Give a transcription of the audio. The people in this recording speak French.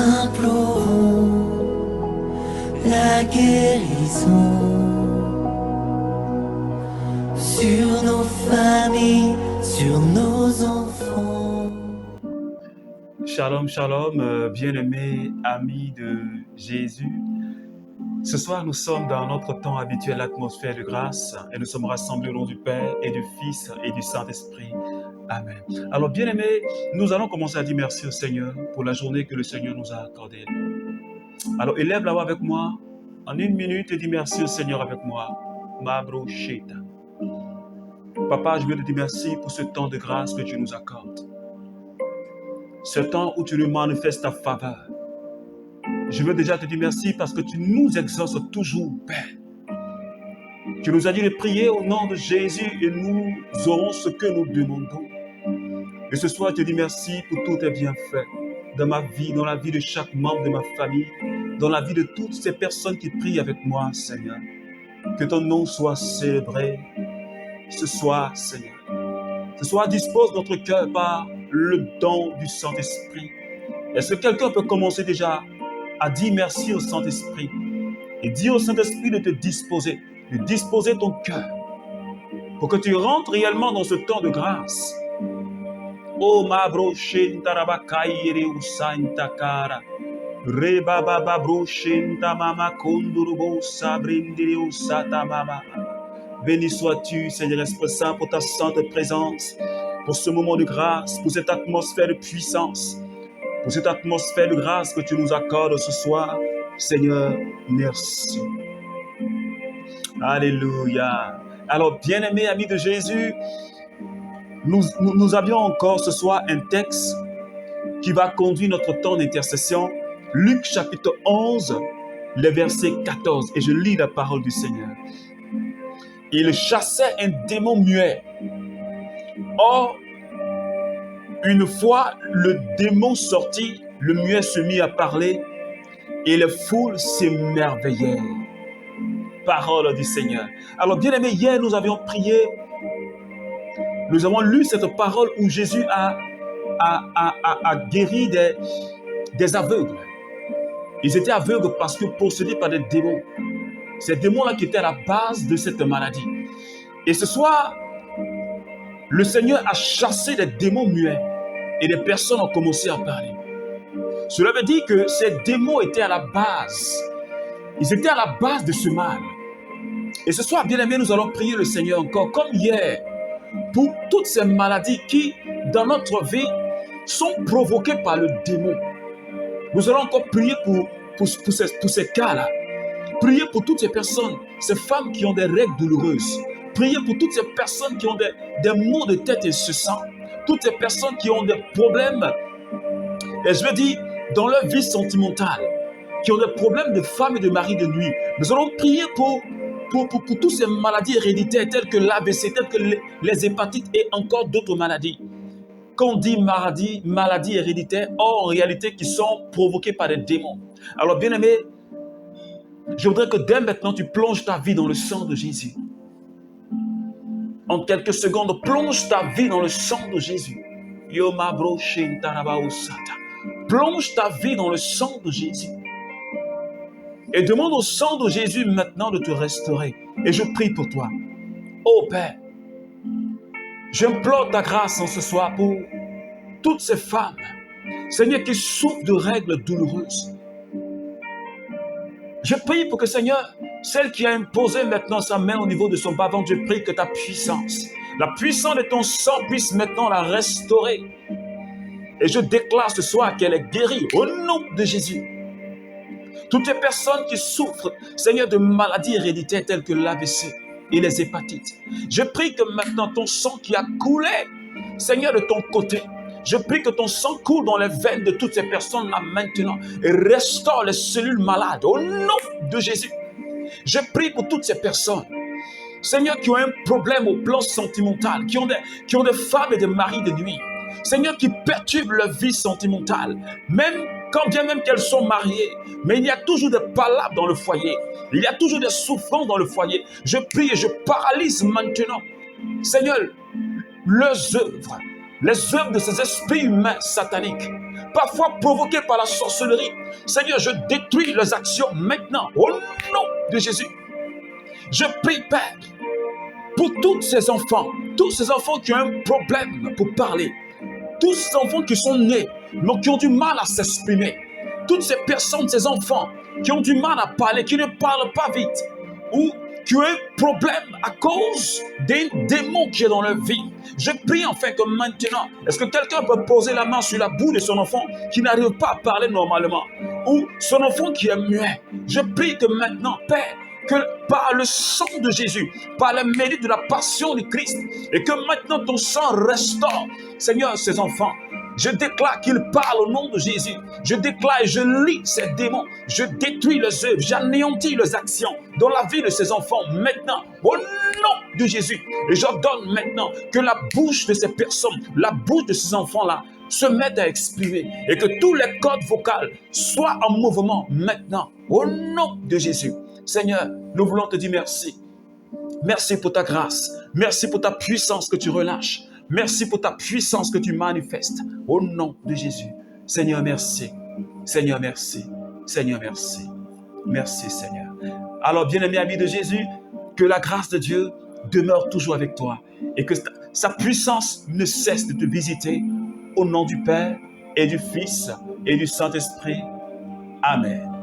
implorons la guérison sur nos familles, sur nos enfants. Shalom, shalom, bien-aimés amis de Jésus. Ce soir, nous sommes dans notre temps habituel, l'atmosphère de grâce, et nous sommes rassemblés au nom du Père et du Fils et du Saint-Esprit. Amen. Alors, bien-aimés, nous allons commencer à dire merci au Seigneur pour la journée que le Seigneur nous a accordée. Alors, élève la voix avec moi en 1 minute et dis merci au Seigneur avec moi. Mabro Sheta. Papa, je veux te dire merci pour ce temps de grâce que tu nous accordes. Ce temps où tu nous manifestes ta faveur. Je veux déjà te dire merci parce que tu nous exauces toujours, Père. Tu nous as dit de prier au nom de Jésus et nous aurons ce que nous demandons. Et ce soir, je te dis merci pour tous tes bienfaits dans ma vie, dans la vie de chaque membre de ma famille, dans la vie de toutes ces personnes qui prient avec moi, Seigneur. Que ton nom soit célébré ce soir, Seigneur. Ce soir, dispose notre cœur par le don du Saint-Esprit. Est-ce que quelqu'un peut commencer déjà à dire merci au Saint-Esprit et dire au Saint-Esprit de te disposer, de disposer ton cœur pour que tu rentres réellement dans ce temps de grâce. Oh ma brochin tarabakai usain takara rebaba brochin tamama kondurubo sabrindiri usata mama. Béni sois-tu, Seigneur Esprit Saint, pour ta sainte présence, pour ce moment de grâce, pour cette atmosphère de puissance, pour cette atmosphère de grâce que tu nous accordes ce soir. Seigneur, merci. Alléluia. Alors, bien-aimés amis de Jésus, nous avions encore ce soir un texte qui va conduire notre temps d'intercession. Luc chapitre 11, le verset 14. Et je lis la parole du Seigneur. Il chassait un démon muet. Or, une fois le démon sorti, le muet se mit à parler et les foules s'émerveillèrent. Parole du Seigneur. Alors, bien aimé, hier nous avions prié, nous avons lu cette parole où Jésus a guéri des aveugles. Ils étaient aveugles parce que possédés par des démons. Ces démons-là qui étaient à la base de cette maladie. Et ce soir, le Seigneur a chassé les démons muets et les personnes ont commencé à parler. Cela veut dire que ces démons étaient à la base. Ils étaient à la base de ce mal. Et ce soir, bien aimé, nous allons prier le Seigneur encore, comme hier, pour toutes ces maladies qui, dans notre vie, sont provoquées par le démon. Nous allons encore prier pour ces cas-là. Priez pour toutes ces personnes, ces femmes qui ont des règles douloureuses. Priez pour toutes ces personnes qui ont des maux de tête incessants. Toutes ces personnes qui ont des problèmes, et je veux dire, dans leur vie sentimentale, qui ont des problèmes de femme et de mari de nuit. Nous allons prier pour toutes ces maladies héréditaires telles que l'AVC, telles que les hépatites et encore d'autres maladies. Quand on dit maladies héréditaires, or en réalité qui sont provoquées par des démons. Alors bien aimé, je voudrais que dès maintenant, tu plonges ta vie dans le sang de Jésus. En quelques secondes, plonge ta vie dans le sang de Jésus. Plonge ta vie dans le sang de Jésus. Et demande au sang de Jésus maintenant de te restaurer. Et je prie pour toi. Oh Père, j'implore ta grâce en ce soir pour toutes ces femmes, Seigneur, qui souffrent de règles douloureuses. Je prie pour que, Seigneur, celle qui a imposé maintenant sa main au niveau de son bas-ventre, je prie que ta puissance, la puissance de ton sang puisse maintenant la restaurer. Et je déclare ce soir qu'elle est guérie au nom de Jésus. Toutes les personnes qui souffrent, Seigneur, de maladies héréditaires telles que l'AVC et les hépatites, je prie que maintenant ton sang qui a coulé, Seigneur, de ton côté, je prie que ton sang coule dans les veines de toutes ces personnes-là maintenant et restaure les cellules malades au nom de Jésus. Je prie pour toutes ces personnes, Seigneur, qui ont un problème au plan sentimental, qui ont des femmes et des maris de nuit, Seigneur, qui perturbent leur vie sentimentale, même quand bien même qu'elles sont mariées, mais il y a toujours des palabres dans le foyer, il y a toujours des souffrances dans le foyer. Je prie et je paralyse maintenant, Seigneur, leurs œuvres, les œuvres de ces esprits humains sataniques, parfois provoquées par la sorcellerie. Seigneur, je détruis leurs actions maintenant, au nom de Jésus. Je prie, Père, pour tous ces enfants qui ont un problème pour parler, tous ces enfants qui sont nés, mais qui ont du mal à s'exprimer, toutes ces personnes, ces enfants qui ont du mal à parler, qui ne parlent pas vite, ou qui ont un problème à cause des démons qui est dans leur vie. Je prie enfin que maintenant, est-ce que quelqu'un peut poser la main sur la bouche de son enfant qui n'arrive pas à parler normalement, ou son enfant qui est muet? Je prie que maintenant, Père, que par le sang de Jésus, par le mérite de la passion du Christ, et que maintenant ton sang restaure, Seigneur, ces enfants. Je déclare qu'ils parlent au nom de Jésus. Je déclare et je lis ces démons. Je détruis leurs œuvres. J'anéantis leurs actions dans la vie de ces enfants maintenant, au nom de Jésus. Et j'ordonne maintenant que la bouche de ces personnes, la bouche de ces enfants-là, se mette à exprimer et que tous les cordes vocales soient en mouvement maintenant, au nom de Jésus. Seigneur, nous voulons te dire merci. Merci pour ta grâce. Merci pour ta puissance que tu relâches. Merci pour ta puissance que tu manifestes. Au nom de Jésus. Seigneur, merci. Seigneur, merci. Seigneur, merci. Merci, Seigneur. Alors, bien-aimé ami de Jésus, que la grâce de Dieu demeure toujours avec toi et que sa puissance ne cesse de te visiter. Au nom du Père et du Fils et du Saint-Esprit. Amen.